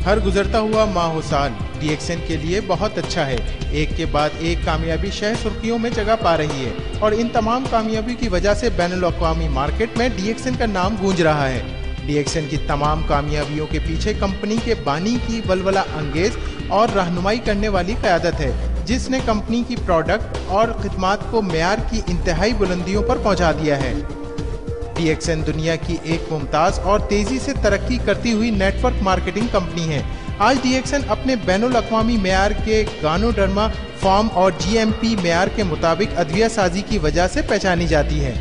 हर गुजरता हुआ माह हो साल DXN के लिए बहुत अच्छा है। एक के बाद एक कामयाबी शह सुर्खियों में जगह पा रही है और इन तमाम कामयाबी की वजह से बैनुल-अक़वामी मार्केट में DXN का नाम गूंज रहा है। DXN की तमाम कामयाबियों के पीछे कंपनी के बानी की वलवला अंगेज और रहनुमाई करने वाली क़यादत है, जिसने कंपनी की प्रोडक्ट और खिदमात को मेयार की इंतहाई बुलंदियों पर पहुंचा दिया है। DXN दुनिया की एक मुमताज़ और तेज़ी से तरक्की करती हुई नेटवर्क मार्केटिंग कंपनी है। आज DXN अपने बैनुल-अक़वामी मेयार के गानोडर्मा फॉर्म और GMP मेयार के मुताबिक अदविया साजी की वजह से पहचानी जाती है।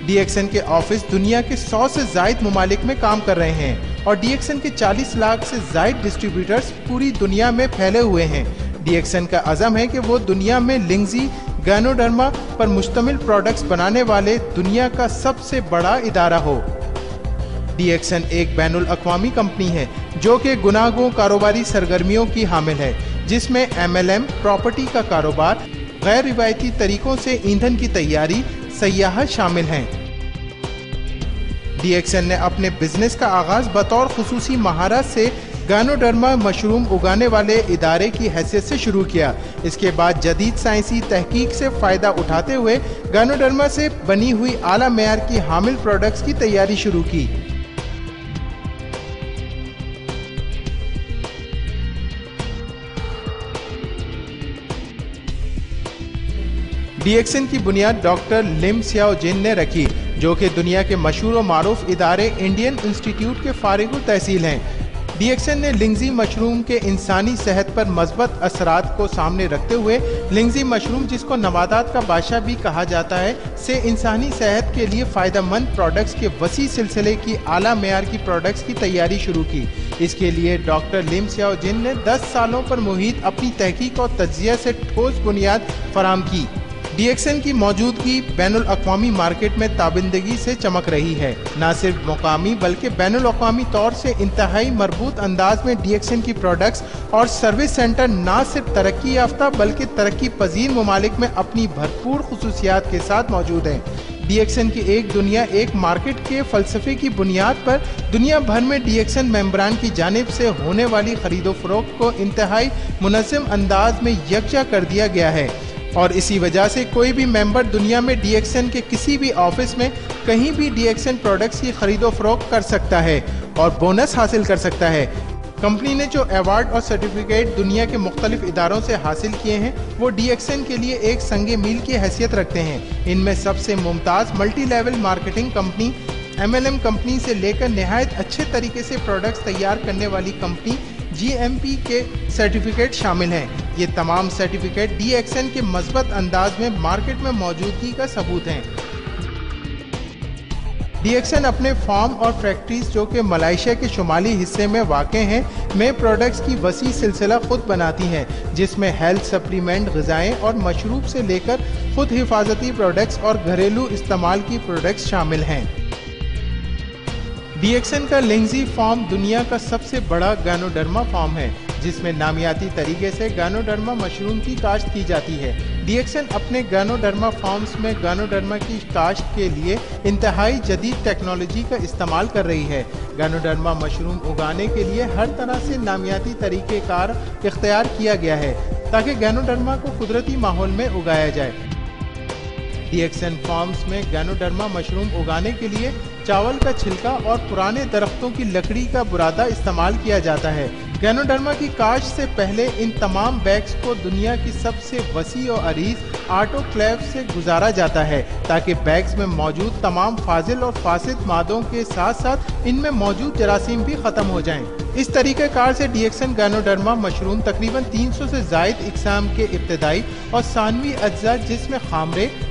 DXN के ऑफिस दुनिया के 100 से ज़ायद ममालिक में काम कर रहे हैं और DXN के 40 लाख से ज़ायद डिस्ट्रीब्यूटर्स पूरी दुनिया में फैले हुए हैं। DXN का अज़म है कि वो दुनिया में लिंगजी गानोडर्मा पर मुश्तमिल प्रोडक्ट्स बनाने वाले दुनिया का सबसे बड़ा इदारा हो। DXN एक बैनुल-अक़वामी कंपनी है जो कि गुनागों कारोबारी सरगर्मियों की हामिल है, जिसमें MLM, प्रॉपर्टी का कारोबार, गैर रिवायती तरीकों से ईंधन की तैयारी, सयाहत शामिल हैं। DXN ने अपने बिजनेस का आगाज बतौर खुसूसी महारत से गानोडर्मा मशरूम उगाने वाले इदारे की हैसियत से शुरू किया। इसके बाद जदीद साइंसी तहकीक से फ़ायदा उठाते हुए गानोडर्मा से बनी हुई आला मेयार की हामिल प्रोडक्ट्स की तैयारी शुरू की। DXN की बुनियाद डॉक्टर लिम सियाओ जिन ने रखी, जो कि दुनिया के मशहूर और मारूफ इदारे इंडियन इंस्टीट्यूट के फारिगुल तहसील हैं। DXN ने लिंगजी मशरूम के इंसानी सेहत पर मस्बत असरात को सामने रखते हुए लिंगजी मशरूम, जिसको नबातात का बादशाह भी कहा जाता है, से इंसानी सेहत के लिए फ़ायदेमंद प्रोडक्ट्स के वसी सिलसिले की आला मेयार की प्रोडक्ट्स की तैयारी शुरू की। इसके लिए डॉक्टर लिम सियाओ जिन ने 10 सालों पर मुहित अपनी तहकीक और तज्ज़िया से ठोस बुनियाद फराम की। DXN की मौजूदगी बैनुल-अक़वामी मार्केट में ताबिंदगी से चमक रही है। न सिर्फ मुकामी बल्कि बैनुल-अक़वामी तौर से इंतहाई मरबूत अंदाज में DXN की प्रोडक्ट्स और सर्विस सेंटर न सिर्फ तरक्की याफ्ता बल्कि तरक्की पजीर ममालिक में अपनी भरपूर खुसूसियात के साथ मौजूद हैं। DXN की एक दुनिया एक मार्केट के फ़लसफ़े की बुनियाद पर दुनिया भर में DXN मेंबरान की जानिब से होने वाली खरीदो फरोख्त को इंतहाई मुनज़्ज़म अंदाज में यकजा कर दिया गया है और इसी वजह से कोई भी मेंबर दुनिया में DXN के किसी भी ऑफिस में कहीं भी DXN प्रोडक्ट्स की खरीदो फरोख्त कर सकता है और बोनस हासिल कर सकता है। कंपनी ने जो अवार्ड और सर्टिफिकेट दुनिया के मुख्तलिफ इदारों से हासिल किए हैं, वो DXN के लिए एक संगे मील की हैसियत रखते हैं। इनमें सबसे Mumtaz multi level marketing company, MLM company से लेकर नहायत अच्छे तरीके से प्रोडक्ट्स तैयार करने वाली कंपनी GMP के सर्टिफिकेट शामिल हैं। ये तमाम सर्टिफिकेट DXN के मज़बूत अंदाज में मार्केट में मौजूदगी का सबूत हैं। DXN अपने फार्म और फैक्ट्रीज, जो कि मलेशिया के शुमाली हिस्से में वाक़ हैं, में प्रोडक्ट्स की वसी सिलसिला खुद बनाती हैं, जिसमें हेल्थ सप्लीमेंट, ग़िज़ाएँ और मशरूब से लेकर खुद हिफाजती प्रोडक्ट्स और घरेलू इस्तेमाल की प्रोडक्ट्स शामिल हैं। DXN का लिंगजी फार्म दुनिया का सबसे बड़ा गानोडर्मा फार्म है, जिसमें नामियाती तरीके से गानोडर्मा मशरूम की काश्त की जाती है। DXN अपने गानोडर्मा फार्म्स में गानोडर्मा की काश्त के लिए इंतहाई जदीद टेक्नोलॉजी का इस्तेमाल कर रही है। गानोडर्मा मशरूम उगाने के लिए हर तरह से नामियाती तरीक़ेकार इख्तियार किया गया है ताकि गानोडर्मा को कुदरती माहौल में उगाया जाए। DXN फार्म्स में गानोडर्मा मशरूम उगाने के लिए चावल का छिलका और पुराने दरख्तों की लकड़ी का बुरादा इस्तेमाल किया जाता है। गानोडर्मा की काश्त से पहले इन तमाम बैग्स को दुनिया की सबसे वसी और अरीज ऑटोक्लेव से गुजारा जाता है ताकि बैग्स में मौजूद तमाम फाजिल और फासिद मादों के साथ साथ इनमें मौजूद जरासीम भी ख़त्म हो जाएं। इस तरीक़ेकार से DXN गानोडर्मा मशरूम तकरीबन 300 से ज़ायद इक़साम के इब्तदाई और सानवी अज्जा, जिसमें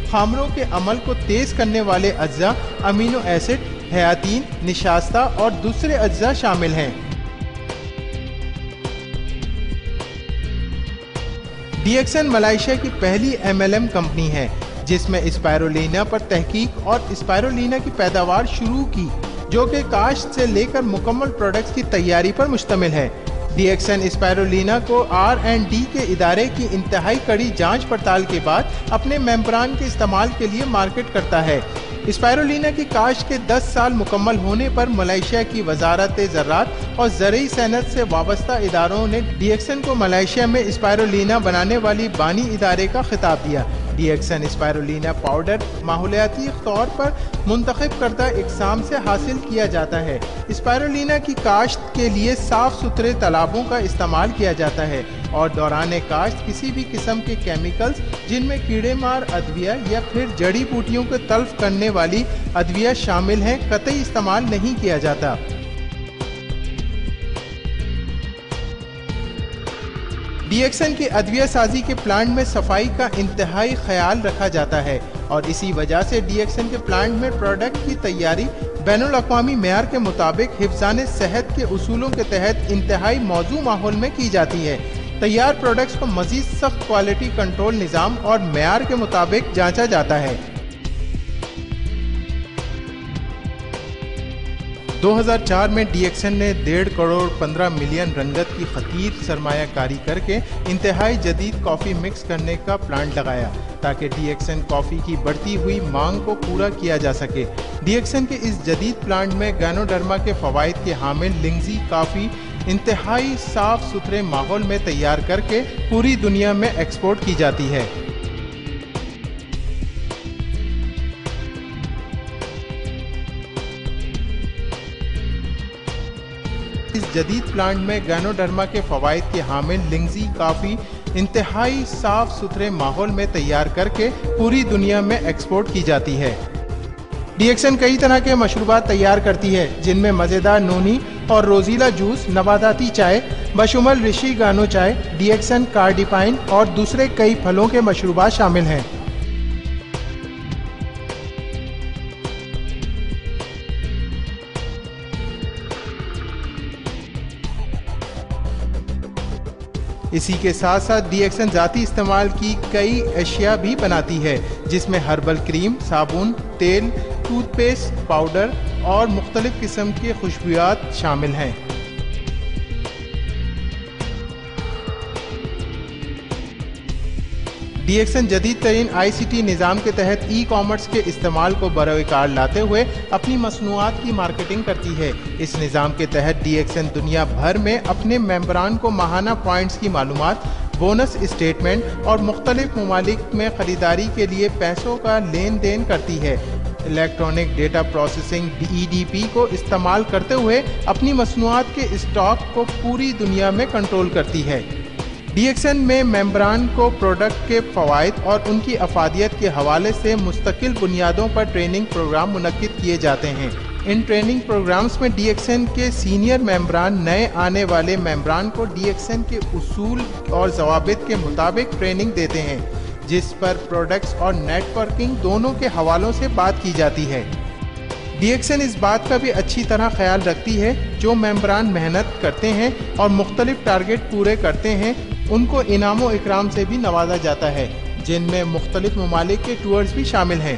खामरों के अमल को तेज़ करने वाले अज्जा, अमीनो एसिड, हयातीन, निशास्ता और दूसरे अज्जा शामिल हैं। DXN मलेशिया की पहली MLM कंपनी है जिसमें स्पायरुलिना पर तहकीक और स्पायरुलिना की पैदावार शुरू की, जो कि काश्त से लेकर मुकम्मल प्रोडक्ट्स की तैयारी पर मुश्तमिल है। DXN स्पायरुलिना को R&D के इदारे की इंतहाई कड़ी जांच पड़ताल के बाद अपने मेंबरान के इस्तेमाल के लिए मार्केट करता है। اسپائرولینا کی کاشت کے 10 سال مکمل ہونے پر ملائیشیا کی وزارت زراعت اور زرعی صنعت سے وابستہ اداروں نے ڈی ایکسن کو ملائیشیا میں اسپائرولینا بنانے والی بانی ادارے کا خطاب دیا۔ ڈی ایکسن اسپائرولینا پاؤڈر ماحولیاتی طور پر منتخب کردہ اقسام سے حاصل کیا جاتا ہے۔ اسپائرولینا کی کاشت کے لیے صاف ستھرے تالابوں کا استعمال کیا جاتا ہے اور دوران کاشت کسی بھی قسم کے کیمیکلز جن میں کیڑے مار ادویہ یا پھر جڑی بوٹیوں کو تلف کرنے والی ادویہ شامل ہیں قطعی استعمال نہیں کیا جاتا۔ ڈی ایکسن کی ادویہ سازی کے پلانٹ میں صفائی کا انتہائی خیال رکھا جاتا ہے اور اسی وجہ سے ڈی ایکسن کے پلانٹ میں پروڈکٹ کی تیاری بین الاقوامی معیار کے مطابق حفظان صحت کے اصولوں کے تحت انتہائی موزوں ماحول میں کی جاتی ہے۔ تیار پروڈکٹس کو مزید سخت کوالٹی کنٹرول نظام اور معیار کے مطابق جانچا جاتا ہے۔ 2004 میں ڈی ایکسن نے 1.5 کروڑ 15 ملین رنگت کی خطیر سرمایہ کاری کر کے انتہائی جدید کافی مکس کرنے کا پلانٹ لگایا تاکہ ڈی ایکسن کافی کی بڑھتی ہوئی مانگ کو پورا کیا جا سکے۔ ڈی ایکسن کے اس جدید پلانٹ میں گینوڈرما کے فوائد کے حامل لنگزی کافی انتہائی صاف ستھرے ماحول میں تیار کر کے پوری دنیا میں ایکسپورٹ کی جاتی ہے۔ اس جدید پلانٹ میں گینوڈرما کے فوائد کے حامل لنگزی کافی انتہائی صاف ستھرے ماحول میں تیار کر کے پوری دنیا میں ایکسپورٹ کی جاتی ہے۔ ڈی ایکسن کئی طرح کے مشروبات تیار کرتی ہے جن میں مزیدار نونی اور روزیلا جوس، نباتاتی چائے بشمول رشی گانو چائے، ڈی ایکسن کارڈیپائن اور دوسرے کئی پھلوں کے مشروبات شامل ہیں۔ اسی کے ساتھ ساتھ ڈی ایکسن ذاتی استعمال کی کئی اشیاء بھی بناتی ہے جس میں ہربل کریم، صابن، تیل، ٹوتھ پیسٹ، پاؤڈر اور مختلف قسم کے خوشبویات شامل ہیں۔ ڈی ایکسن جدید ترین ICT نظام کے تحت ای کامرس کے استعمال کو بروئے کار لاتے ہوئے اپنی مصنوعات کی مارکیٹنگ کرتی ہے۔ اس نظام کے تحت ڈی ایکسن دنیا بھر میں اپنے ممبران کو ماہانہ پوائنٹس کی معلومات، بونس اسٹیٹمنٹ اور مختلف ممالک میں خریداری کے لیے پیسوں کا لین دین کرتی ہے۔ الیکٹرانک ڈیٹا پروسیسنگ EDP کو استعمال کرتے ہوئے اپنی مصنوعات کے اسٹاک کو پوری دنیا میں کنٹرول کرتی ہے۔ ڈی ایکسن میں ممبران کو پروڈکٹ کے فوائد اور ان کی افادیت کے حوالے سے مستقل بنیادوں پر ٹریننگ پروگرام منعقد کیے جاتے ہیں۔ ان ٹریننگ پروگرامز میں ڈی ایکسن کے سینئر ممبران نئے آنے والے ممبران کو ڈی ایکسن کے اصول اور ضوابط کے مطابق ٹریننگ دیتے ہیں، جس پر پروڈکٹس اور نیٹ ورکنگ دونوں کے حوالوں سے بات کی جاتی ہے۔ ڈی ایکسن اس بات کا بھی اچھی طرح خیال رکھتی ہے جو ممبران محنت کرتے ہیں اور مختلف ٹارگٹ پورے کرتے ہیں ان کو انعام و اکرام سے بھی نوازا جاتا ہے، جن میں مختلف ممالک کے ٹورز بھی شامل ہیں۔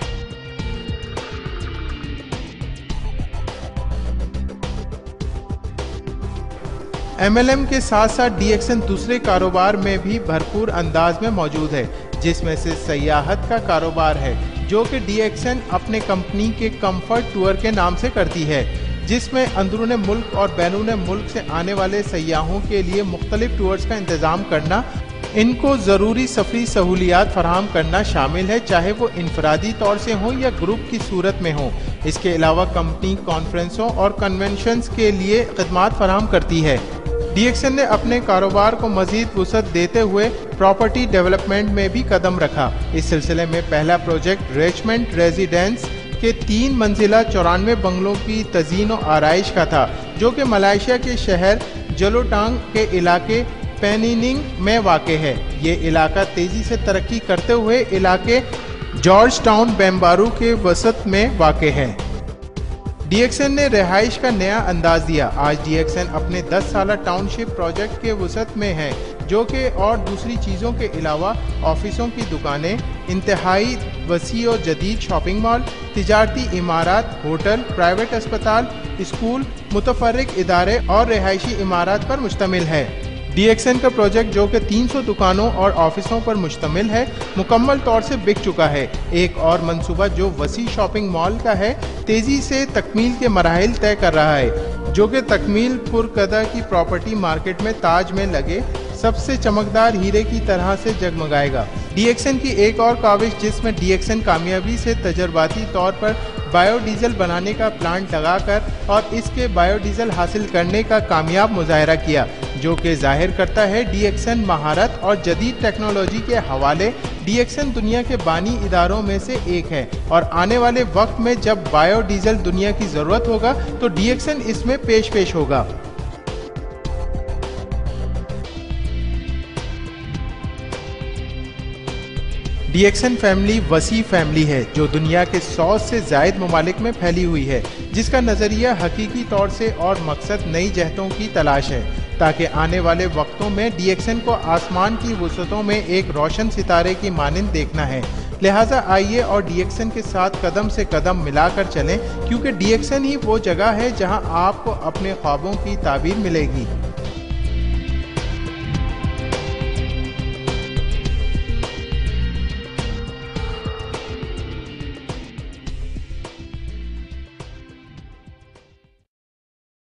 MLM کے ساتھ ساتھ ڈی ایکسن دوسرے کاروبار میں بھی بھرپور انداز میں موجود ہے، جس میں سے سیاحت کا کاروبار ہے جو کہ ڈی ایکسن اپنے کمپنی کے کمفرٹ ٹور کے نام سے کرتی ہے، جس میں اندرون ملک اور بیرون ملک سے آنے والے سیاحوں کے لیے مختلف ٹورز کا انتظام کرنا، ان کو ضروری سفری سہولیات فراہم کرنا شامل ہے، چاہے وہ انفرادی طور سے ہوں یا گروپ کی صورت میں ہوں۔ اس کے علاوہ کمپنی کانفرنسوں اور کنونشنز کے لیے خدمات فراہم کرتی ہے۔ ڈی ایکسن نے اپنے کاروبار کو مزید وسعت دیتے ہوئے پراپرٹی ڈیولپمنٹ میں بھی قدم رکھا۔ اس سلسلے میں پہلا پروجیکٹ ریچمنڈ ریزیڈنس کے 3 منزلہ 94 بنگلوں کی تزئین و آرائش کا تھا، جو کہ ملائیشیا کے شہر جلوٹانگ کے علاقے پینیننگ میں واقع ہے۔ یہ علاقہ تیزی سے ترقی کرتے ہوئے علاقے جارج ٹاؤن بیمبارو کے وسط میں واقع ہے۔ ڈی ایکسن نے رہائش کا نیا انداز دیا۔ آج ڈی ایکسن اپنے 10 سالہ ٹاؤن شپ پروجیکٹ کے وسط میں ہے، جو کہ اور دوسری چیزوں کے علاوہ آفسوں کی دکانیں، انتہائی وسیع و جدید شاپنگ مال، تجارتی عمارات، ہوٹل، پرائیویٹ اسپتال، اسکول، متفرق ادارے اور رہائشی عمارات پر مشتمل ہے۔ DXN का प्रोजेक्ट जो कि 300 दुकानों और ऑफिसों पर मुश्तमिल है, मुकम्मल तौर से बिक चुका है। एक और मंसूबा जो वसी शॉपिंग मॉल का है, तेजी से तकमील के मराहिल तय कर रहा है, जो कि तकमील पुरकदा की प्रॉपर्टी मार्केट में ताज में लगे सबसे चमकदार हीरे की तरह से जगमगाएगा। DXN की एक और काविश जिसमें DXN कामयाबी से तजर्बाती तौर पर बायोडीजल बनाने का प्लांट लगाकर और इसके बायोडीजल हासिल करने का कामयाब मुजाहरा किया, जो कि जाहिर करता है DXN महारत और जदीद टेक्नोलॉजी के हवाले DXN दुनिया के बानी इदारों में से एक है और आने वाले वक्त में जब बायोडीजल दुनिया की ज़रूरत होगा तो DXN इसमें पेश होगा। DXN फैमिली वसी फैमिली है जो दुनिया के 100 से ज़ायद ममालिक में फैली हुई है, जिसका नज़रिया हकीकी तौर से और मकसद नई जहतों की तलाश है, ताकि आने वाले वक्तों में DXN को आसमान की वसअतों में एक रोशन सितारे की मानिंद देखना है। लिहाजा आइए और DXN के साथ कदम से कदम मिलाकर चलें, क्योंकि DXN ही वो जगह है जहां आपको अपने ख्वाबों की ताबीर मिलेगी।